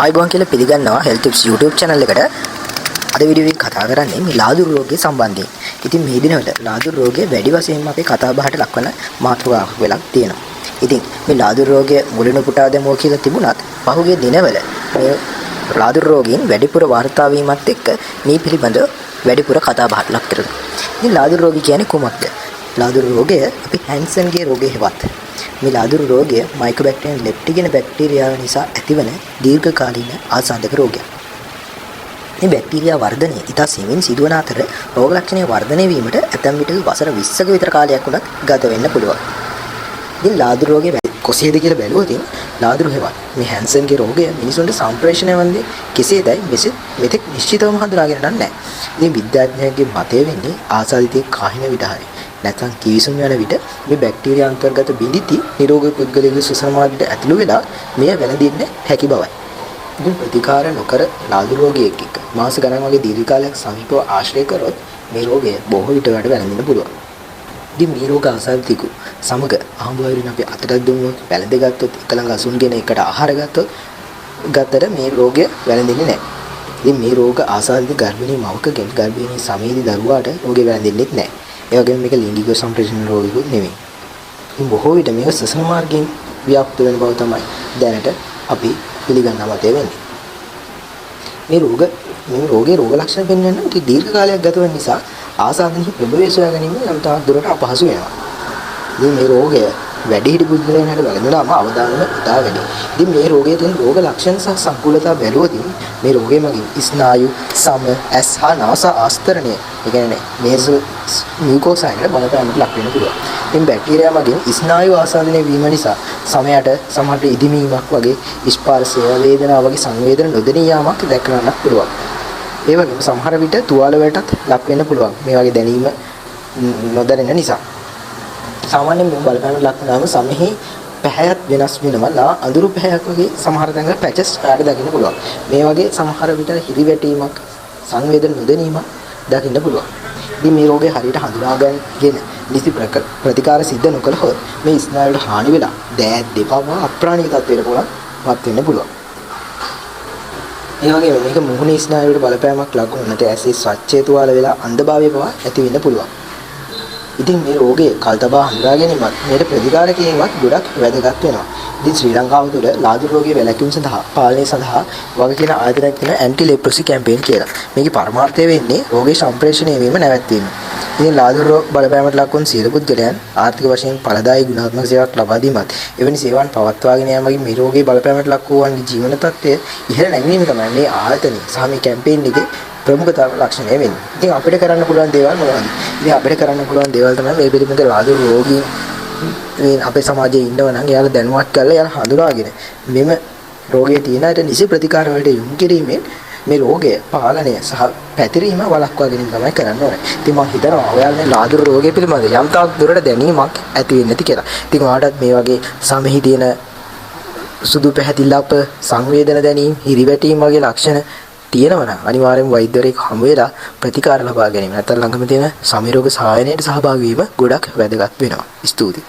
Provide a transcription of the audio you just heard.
ආයිබෝන් කියලා පිළිගන්නවා Health Tips YouTube channel එකට. අද වීඩියෝ එක කතා කරන්නේ මේ ලාදුරු රෝගය සම්බන්ධයෙන්. ඉතින් මේ දිනවල ලාදුරු රෝගය වැඩි වශයෙන්ම අපේ කතා බහට ලක්වන මාතෘකාවක් වෙලා තියෙනවා. ඉතින් මේ ලාදුරු රෝගය මුලින්ම පුටා දෙමුවා කියලා තිබුණත් පහුගිය දිනවල මේ ලාදුරු රෝගීන් වැඩිපුර වාර්තා වීමත් එක්ක මේ පිළිබඳ වැඩිපුර කතා බහට ලක් කරනවා. ඉතින් ලාදුරු රෝගී කියන්නේ කුමක්ද? ලාදුරු රෝගය අපි හැන්සන්ගේ රෝගය හෙවත් මේ ලාදුරු රෝගය මයිකෝබැක්ටීරියම් ලෙප්ටි කියන බැක්ටීරියාව නිසා ඇතිවන දීර්ඝකාලීන ආසාදක රෝගයක්. මේ බැක්ටීරියා වර්ධනය ඉතා සියුම්ින් සිදුවන අතර රෝග ලක්ෂණ වර්ධනය වීමට ඇතැම් විට වසර 20ක විතර කාලයක් වුණත් ගත වෙන්න පුළුවන්. ඉතින් ලාදුරු රෝගය කොහේද කියලා බැලුවොත් ලාදුරු හෙවත් මේ හැන්සන්ගේ රෝගය මිනිසුන්ට සම්ප්‍රේෂණය වන්නේ කෙසේදයි මෙතෙක් නිශ්චිතවම හඳුනාගෙන නැහැ. ඉතින් විද්‍යාඥයන්ගේ මතය වෙන්නේ ආසාදිතයේ කාහින විතරයි. නැත්නම් කිවිසුම් යන විට මේ බැක්ටීරියා අන්තර්ගත බිඳිති නිරෝගී පුද්ගලයාගේ ශ්වසන මාර්ගයට ඇතුළු වෙලා මෙය වැළඳෙන්න හැකි බවයි. ඉතින් ප්‍රතිකාර නොකර ලාදුරු රෝගියෙක් එක්ක මාස ගණන් වගේ දීර්ඝ කාලයක් සමීපව ආශ්‍රය කරොත් මේ රෝගය බොහෝ විට වැළඳෙන්න පුළුවන්. ඉතින් මේ රෝග ආසාදිතකු සමග ආහුබාවරින් අපි අතට දුන්නොත් වැළඳගත්තොත් එක ළඟ අසුන්ගෙන එකට ආහාර ගත්තට මේ රෝගය වැළඳෙන්නේ නැහැ. ඉතින් මේ රෝග ආසාදිත ගර්භිණී මවකගෙන් ගර්භිණී සමයේදී දරුවාට රෝගය වැළඳෙන්නේ නැහැ. ඒ වගේම මේක ලිංගික සම්ප්‍රේෂණ රෝගිකුත් නෙමෙයි. ඉතින් බොහෝ විට මේක ශ්වසන මාර්ගයෙන් ව්‍යාප්ත වෙන බව තමයි දැනට අපි පිළිගන්න මතය වෙන්නේ. මේ රෝගයේ රෝග ලක්ෂණ පෙන්වන්න දීර්ඝ කාලයක් ගත වෙන නිසා ආසාදනයේ ප්‍රභවය සොයා ගැනීම යම් තාක් දුරට අපහසු වෙනවා. ඉතින් මේ රෝගය වැඩිහිටි පුද්ගලයන්ට වැළඳුනාම අවදානම ඉතා වැඩි. ඉතින් මේ රෝගයේ තියෙන රෝග ලක්ෂණ සහ සංකූලතා බැලුවොත් මේ රෝගය මගින් ස්නායු, සම, ඇස් හා නාස ආස්තරණය, ඒ කියන්නේ මේසල් මියුකෝසයිඩ් බලපෑමට ලක් වෙන්න පුළුවන්. ඉතින් බැක්ටීරියා මගින් ස්නායු ආසාදනය වීම නිසා සමයට සමහරට ඉදිමීමක් වගේ ස්පර්ශය, වේදනාව වගේ සංවේදන නොදෙනී යාමක් දැක්වන්නත් පුළුවන්. ඒ වගේම සමහර විට තුවාල වලටත් ලක් වෙන්න පුළුවන්. මේ වගේ දැනීම නොදැනෙන නිසා. සාමාන්‍යයෙන් මේ බලපෑමට ලක් වුණාම සමෙහි පැහැයත් වෙනස් වෙනවා. අඳුරු පැහැයක් වගේ සමහර තැන්වල පැචස් ආඩ දකින්න පුළුවන්. මේ වගේ සමහර විට හිරිවැටීමක්, සංවේදන නොදැනීමක් දකින්න පුළුවන්. ඉතින් මේ රෝගය හරියට හඳුනාගන්නගෙන නිසි ප්‍රතිකාර සිද්ධ නොකළොත් මේ ස්නායුවට හානි වෙලා දෑත් දෙපා අප්‍රාණික තත්ත්වයකට පත් වෙන්න පුළුවන්. ඒ වගේම මේක මුහුණේ ස්නායුවට බලපෑමක් ලක් වුණොත් ඇසේ ස්වච්ඡය තුවාල වෙලා අන්ධභාවය පවා ඇති වෙන්න පුළුවන්. ඉතින් මේ රෝගයේ කල්තබා හඳුනා ගැනීමත් මේට ප්‍රතිකාර කිරීමත් ගොඩක් වැදගත් වෙනවා. ඉතින් ශ්‍රී ලංකාව තුළ ලාදුරු රෝගයේ වැළැක්වීම සඳහා පාලනය සඳහා වගකීම් ආයතනයක් තියෙන ඇන්ටි ලෙප්‍රසි කැම්පේන් කියලා. මේකේ පරමාර්ථය වෙන්නේ රෝගයේ සම්ප්‍රේෂණය වීම නැවැත්වීම. ඉතින් ලාදුරු රෝග බලපෑමට ලක් වුණු සියලු පුද්ගලයන් ආර්ථික වශයෙන් ඵලදායී ගුණාත්මක සේවාවක් ලබා දීමත් එවැනි සේවාවන් පවත්වාගෙන යාමකින් මේ රෝගයේ බලපෑමට ලක් වූවන්ගේ ජීවන තත්ත්වය ඉහළ නැගීම තමයි මේ ආයතනයේ සහ මේ කැම්පේන් එකේ ප්‍රමුඛතාව ලක්ෂණය වෙන්නේ. ඉතින් අපිට කරන්න පුළුවන් දේවල් මොනවද? ඉතින් අපිට කරන්න පුළුවන් දේවල් තමයි මේ පිළිබඳ ලාදුරු රෝගීන් මේ අපේ සමාජයේ ඉන්නව නම් එයාලා දැනුවත් කරලා එයාලා හඳුනාගෙන මෙම රෝගයේ තියෙන අයට නිසි ප්‍රතිකාර වලට යොමු කිරීමෙන් මේ රෝගය පාලනය සහ පැතිරීම වළක්වා ගැනීම තමයි කරන්න ඕනේ. ඉතින් මම හිතනවා ඔයාලා මේ ලාදුරු රෝගය පිළිබඳ යම් තාක් දුරට දැනීමක් ඇති වෙන්නේ නැති කියලා. ඉතින් ඔයාලටත් මේ වගේ සමෙහි තියෙන සුදු පැහැදිලි සංවේදන දැනීම, හිරිවැටීම් වගේ ලක්ෂණ තියෙනවා නම් අනිවාර්යයෙන්ම වෛද්‍යවරයෙක් හමු වෙලා ප්‍රතිකාර ලබා ගැනීම නැත්නම් ළඟම තියෙන සමීරෝග සහායනයට සහභාගී වීම ගොඩක් වැදගත් වෙනවා. ස්තුතියි.